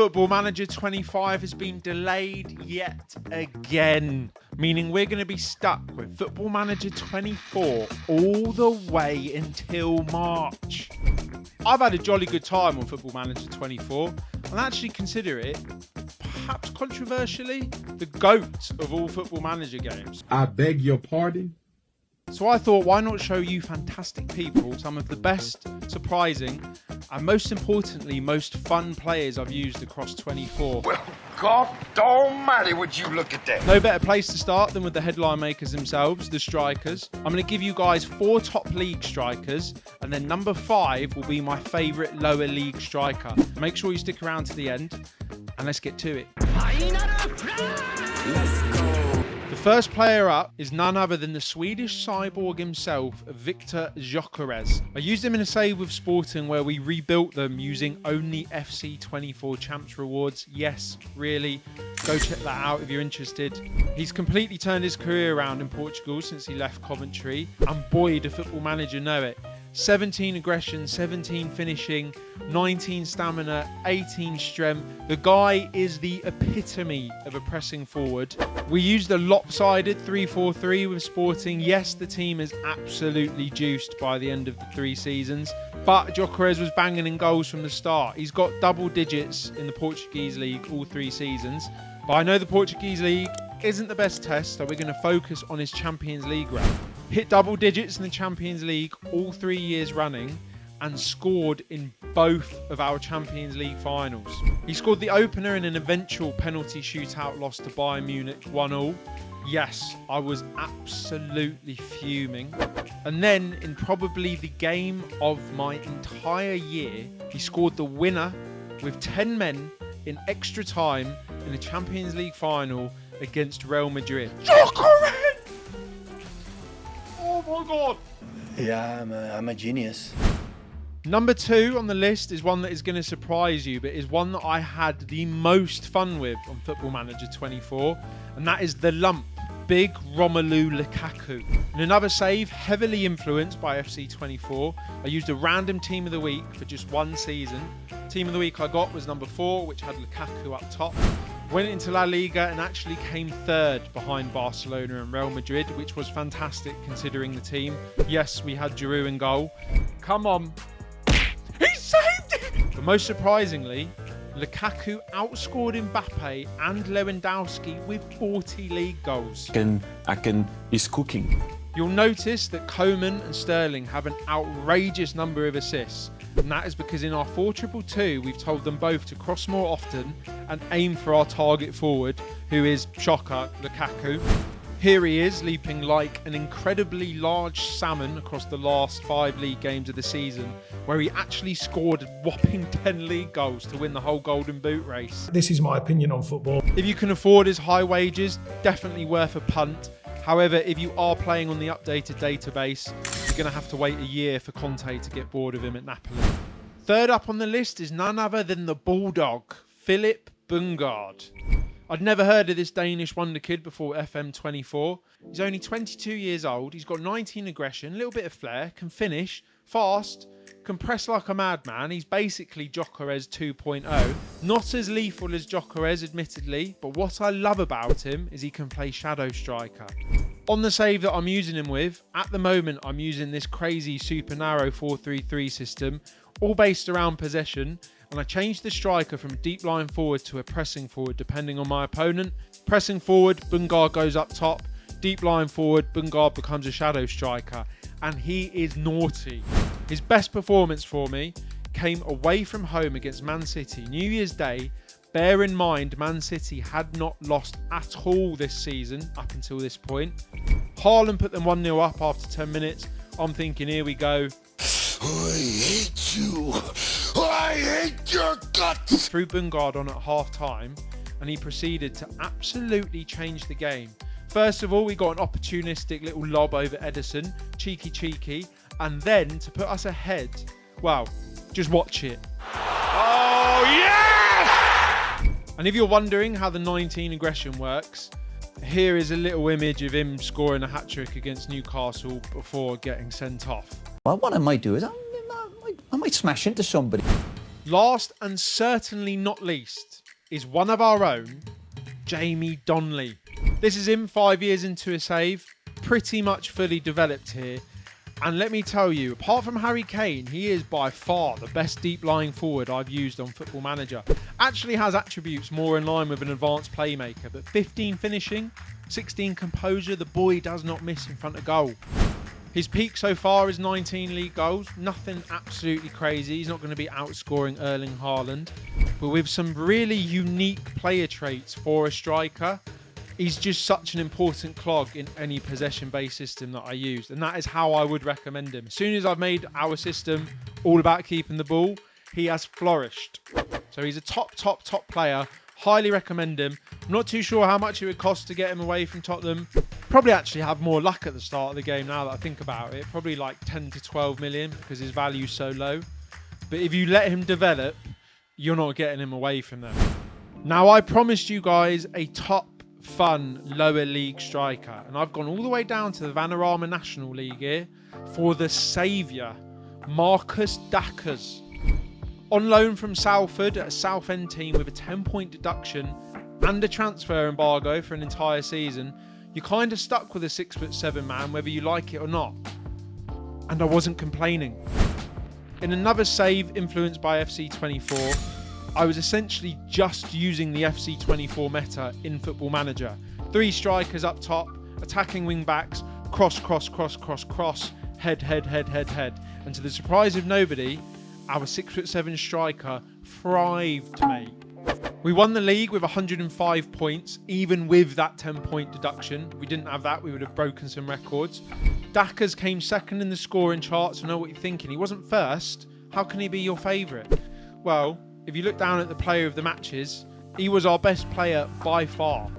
Football Manager 25 has been delayed yet again, meaning we're going to be stuck with Football Manager 24 all the way until March. I've had a jolly good time on Football Manager 24 and actually consider it, perhaps controversially, the GOAT of all Football Manager games. I beg your pardon? So I thought, why not show you fantastic people, some of the best, surprising, and most importantly, most fun players I've used across 24. Well, God almighty, would you look at that? No better place to start than with the headline makers themselves, the strikers. I'm going to give you guys 4 top league strikers, and then number 5 will be my favourite lower league striker. Make sure you stick around to the end, and let's get to it. Let's go. The first player up is none other than the Swedish cyborg himself, Victor Gyökeres. I used him in a save with Sporting where we rebuilt them using only FC24 Champs rewards. Yes, really, go check that out if you're interested. He's completely turned his career around in Portugal since he left Coventry, and boy, the Football Manager know it. 17 aggression, 17 finishing, 19 stamina, 18 strength. The guy is the epitome of a pressing forward. We used a lopsided 3-4-3 with Sporting. Yes, the team is absolutely juiced by the end of the 3 seasons, but Gyökeres was banging in goals from the start. He's got double digits in the Portuguese league all 3 seasons, but I know the Portuguese league isn't the best test, so we're going to focus on his Champions League run. Hit double digits in the Champions League all 3 years running and scored in both of our Champions League finals. He scored the opener in an eventual penalty shootout loss to Bayern Munich 1-1. Yes, I was absolutely fuming. And then in probably the game of my entire year, he scored the winner with 10 men in extra time in the Champions League final against Real Madrid. Gyökeres! Oh my God! Yeah, I'm a genius. Number 2 on the list is one that is going to surprise you, but is one that I had the most fun with on Football Manager 24, and that is the lump, big Romelu Lukaku. In another save, heavily influenced by FC24, I used a random team of the week for just 1 season. Team of the week I got was number 4, which had Lukaku up top. Went into La Liga and actually came 3rd behind Barcelona and Real Madrid, which was fantastic considering the team. Yes, we had Giroud in goal. Come on. He saved it! But most surprisingly, Lukaku outscored Mbappe and Lewandowski with 40 league goals. He's cooking. You'll notice that Coman and Sterling have an outrageous number of assists, and that is because in our 4-2-2 we've told them both to cross more often and aim for our target forward, who is, shocker, Lukaku. Here he is, leaping like an incredibly large salmon across the last 5 league games of the season, where he actually scored a whopping 10 league goals to win the whole Golden Boot race. This is my opinion on football. If you can afford his high wages, definitely worth a punt. However, if you are playing on the updated database, you're going to have to wait a year for Conte to get bored of him at Napoli. Third up on the list is none other than the Bulldog, Philip Bungard. I'd never heard of this Danish wonder kid before FM24. He's only 22 years old, he's got 19 aggression, a little bit of flair, can finish, fast, can press like a madman. He's basically Gyökeres 2.0. Not as lethal as Gyökeres, admittedly, but what I love about him is he can play shadow striker. On the save that I'm using him with, at the moment I'm using this crazy super narrow 4-3-3 system, all based around possession, and I changed the striker from a deep line forward to a pressing forward depending on my opponent. Pressing forward, Bungard goes up top. Deep line forward, Bungard becomes a shadow striker, and he is naughty. His best performance for me came away from home against Man City, New Year's Day. Bear in mind, Man City had not lost at all this season up until this point. Haaland put them 1-0 up after 10 minutes. I'm thinking, here we go. I hate you. I hate your guts. Threw Bungard on at half time, and he proceeded to absolutely change the game. First of all, we got an opportunistic little lob over Ederson, cheeky, and then to put us ahead, well, just watch it. Oh, yes! And if you're wondering how the 19 aggression works, here is a little image of him scoring a hat-trick against Newcastle before getting sent off. Well, what I might do is I might smash into somebody. Last and certainly not least is one of our own, Jamie Donnelly. This is him 5 years into a save, pretty much fully developed here. And let me tell you, apart from Harry Kane, he is by far the best deep-lying forward I've used on Football Manager. Actually has attributes more in line with an advanced playmaker, but 15 finishing, 16 composure, the boy does not miss in front of goal. His peak so far is 19 league goals, nothing absolutely crazy. He's not going to be outscoring Erling Haaland, but with some really unique player traits for a striker. He's just such an important clog in any possession-based system that I use, and that is how I would recommend him. As soon as I've made our system all about keeping the ball, he has flourished. So he's a top player. Highly recommend him. I'm not too sure how much it would cost to get him away from Tottenham. Probably actually have more luck at the start of the game now that I think about it. Probably like 10 to 12 million because his value's so low. But if you let him develop, you're not getting him away from them. Now, I promised you guys a top fun lower league striker, and I've gone all the way down to the Vanarama National League here for the saviour, Marcus Dackers. On loan from Salford at a Southend team with a 10-point deduction and a transfer embargo for an entire season, you're kind of stuck with a 6'7" man whether you like it or not. And I wasn't complaining. In another save influenced by FC24, I was essentially just using the FC24 meta in Football Manager. 3 strikers up top, attacking wing backs, cross, head. And to the surprise of nobody, our 6'7" striker thrived, mate. We won the league with 105 points, even with that 10-point deduction. If we didn't have that, we would have broken some records. Dackers came second in the scoring charts. I know what you're thinking. He wasn't first. How can he be your favourite? Well, if you look down at the player of the matches, he was our best player by far.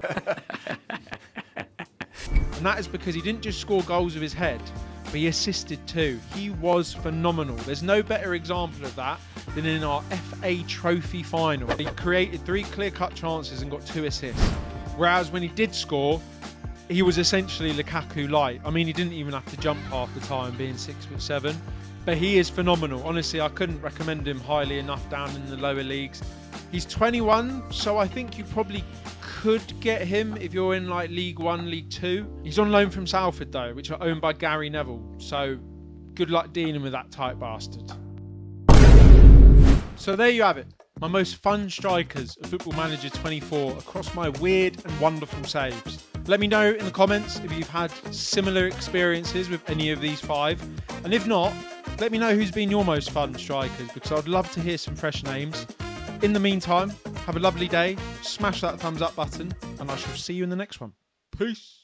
And that is because he didn't just score goals with his head, but he assisted too. He was phenomenal. There's no better example of that than in our FA Trophy final. He created 3 clear-cut chances and got 2 assists. Whereas when he did score, he was essentially Lukaku light. I mean, he didn't even have to jump half the time, being 6'7". But he is phenomenal. Honestly, I couldn't recommend him highly enough down in the lower leagues. He's 21, so I think you probably could get him if you're in like League 1, League 2. He's on loan from Salford though, which are owned by Gary Neville. So good luck dealing with that tight bastard. So there you have it. My most fun strikers of Football Manager 24 across my weird and wonderful saves. Let me know in the comments if you've had similar experiences with any of these 5. And if not, let me know who's been your most fun strikers, because I'd love to hear some fresh names. In the meantime, have a lovely day, smash that thumbs up button, and I shall see you in the next one. Peace.